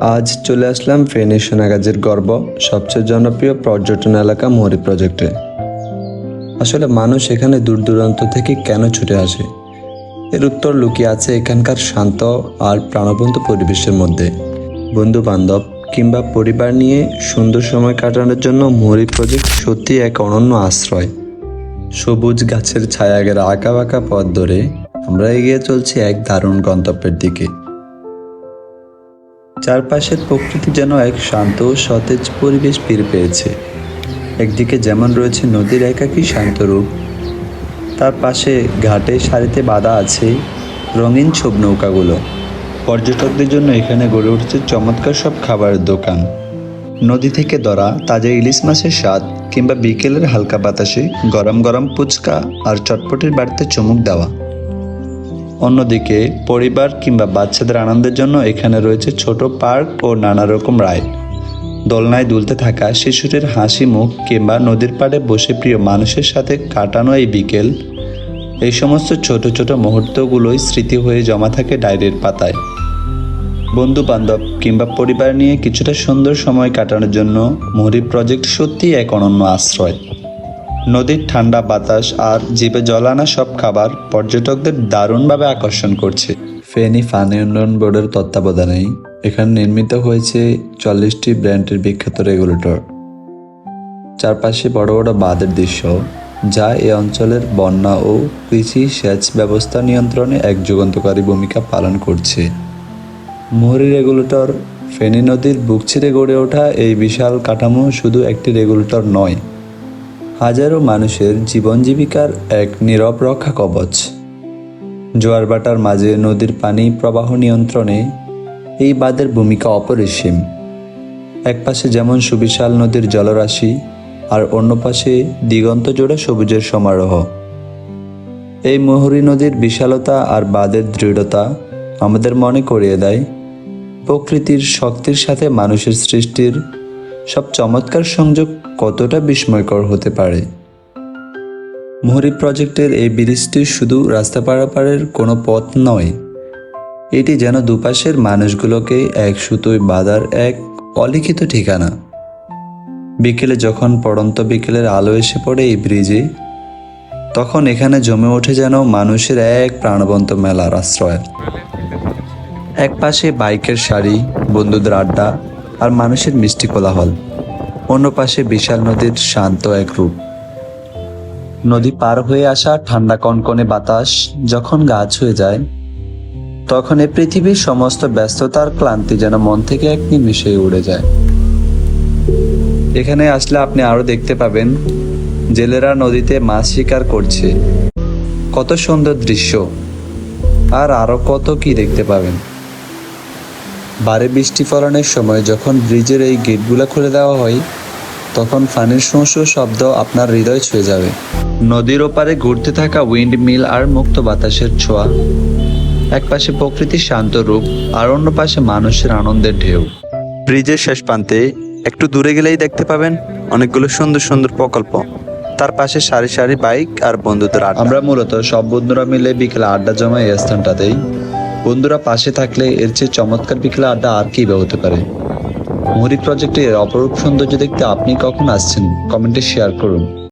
আজ চলে আসলাম ফেনী সোনাগাজীর গর্ব সবচেয়ে জনপ্রিয় পর্যটন এলাকা মহুরী প্রজেক্টে। আসলে মানুষ এখানে দূর দূরান্ত থেকে কেন ছুটে আসে, এর উত্তর লুকিয়ে আছে এখানকার শান্ত আর প্রাণবন্ত পরিবেশের মধ্যে। বন্ধু বান্ধব কিংবা পরিবার নিয়ে সুন্দর সময় কাটানোর জন্য মহুরী প্রজেক্ট সত্যি এক অনন্য আশ্রয়। সবুজ গাছের ছায়া ঘেরা আঁকা বাঁকা পথ ধরে আমরা এগিয়ে চলছি এক দারুণ গন্তব্যের দিকে। চারপাশের প্রকৃতি যেন এক শান্ত ও সতেজ পরিবেশ ফিরে পেয়েছে। একদিকে যেমন রয়েছে নদীর একাকী শান্ত রূপ, তার পাশে ঘাটে সারিতে বাঁধা আছে রঙিন ছোপ নৌকাগুলো। পর্যটকদের জন্য এখানে গড়ে উঠেছে চমৎকার সব খাবারের দোকান। নদী থেকে ধরা তাজা ইলিশ মাছের স্বাদ কিংবা বিকেলের হালকা বাতাসে গরম গরম ফুচকা আর চটপটির বাড়িতে চমক দেওয়া। অন্যদিকে পরিবার কিংবা বাচ্চাদের আনন্দের জন্য এখানে রয়েছে ছোট পার্ক ও নানা রকম রাইড। দোলনায় দুলতে থাকা শিশুদের হাসি মুখ কিংবা নদীর পাড়ে বসে প্রিয় মানুষের সাথে কাটানো এই বিকেল, এই সমস্ত ছোট ছোট মুহূর্তগুলোই স্মৃতি হয়ে জমা থাকে ডায়েরির পাতায়। বন্ধু বান্ধব কিংবা পরিবার নিয়ে কিছুটা সুন্দর সময় কাটানোর জন্য মহুরী প্রজেক্ট সত্যিই এক অনন্য আশ্রয়। নদীর ঠান্ডা বাতাস আর জিভে জল আনা সব খাবার পর্যটকদের দারুণভাবে আকর্ষণ করছে। ফেনী পানি উন্নয়ন বোর্ডের তত্ত্বাবধানেই এখানে নির্মিত হয়েছে 40টি ব্র্যান্ডের বিখ্যাত রেগুলেটর। চারপাশে বড় বড় বাঁধের দৃশ্য, যা এই অঞ্চলের বন্যা ও কৃষি সেচ ব্যবস্থা নিয়ন্ত্রণে এক যুগান্তকারী ভূমিকা পালন করছে। মহুরী রেগুলেটর ফেনী নদীর বুক চিরে গড়ে ওঠা এই বিশাল কাঠামো শুধু একটি রেগুলেটর নয়, হাজারো মানুষের জীবন জীবিকার এক নীরব রক্ষা কবচ। জোয়ার ভাটার মাঝে নদীর পানি প্রবাহ নিয়ন্ত্রণে এই বাঁধের ভূমিকা অপরিসীম। এক পাশে যেমন সুবিশাল নদীর জলরাশি, আর অন্য পাশে দিগন্ত জোড়া সবুজের সমারোহ। এই মহুরী নদীর বিশালতা আর বাঁধের দৃঢ়তা আমাদের মনে করিয়ে দেয় প্রকৃতির শক্তির সাথে মানুষের সৃষ্টির সব চমৎকার সংযোগ কতটা বিস্ময়কর হতে পারে। মহুরী প্রজেক্টের এই ব্রিজটি শুধু রাস্তা পারাপারের কোনো পথ নয়, এটি যেন দুপাশের মানুষগুলোকে এক সুতোয় বাঁধার এক অলিখিত ঠিকানা। বিকেলে যখন পড়ন্ত বিকেলের আলো এসে পড়ে এই ব্রিজে, তখন এখানে জমে ওঠে যেন মানুষের এক প্রাণবন্ত মেলার আশ্রয়। এক পাশে বাইকের সারি, বন্ধুদের আড্ডা আর মানুষের মিষ্টি কোলাহল, অন্য পাশে বিশাল নদীর শান্ত এক রূপ। নদী পার হয়ে আসা ঠান্ডা কনকনে বাতাস যখন গা ছুঁয়ে যায়, তখন এই পৃথিবীর সমস্ত ব্যস্ততার ক্লান্তি যেন মন থেকে এক নিমিষে উড়ে যায়। এখানে আসলে আপনি আরো দেখতে পাবেন জেলেরা নদীতে মাছ শিকার করছে, কত সুন্দর দৃশ্য, আর আরো কত কি দেখতে পাবেন। বারে বৃষ্টি ফলনের সময় যখন ব্রিজের এই গেটগুলো খুলে দেওয়া হয়, তখন পানির শোঁ শোঁ শব্দ আপনার হৃদয় ছুঁয়ে যাবে। নদীর ওপারে ঘুরতে থাকা উইন্ড মিল আর মুক্ত বাতাসের ছোঁয়া, এক পাশে প্রকৃতির শান্ত রূপ আর অন্য পাশে মানুষের আনন্দের ঢেউ। ব্রিজের শেষ প্রান্তে একটু দূরে গেলেই দেখতে পাবেন অনেকগুলো সুন্দর সুন্দর প্রকল্প, তার পাশে সারি সারি বাইক আর বন্ধুদের আড্ডা। আমরা মূলত সব বন্ধুরা মিলে বিকেলে আড্ডা জমাই এই স্থানটাতেই। বন্ধুরা পাশে থাকলে এর চেয়ে চমৎকার বিকেলে আড্ডা আর কি বা হতে পারে। মহুরী প্রজেক্টের অপরূপ সৌন্দর্য দেখতে আপনি কখন আসছেন, কমেন্টে শেয়ার করুন।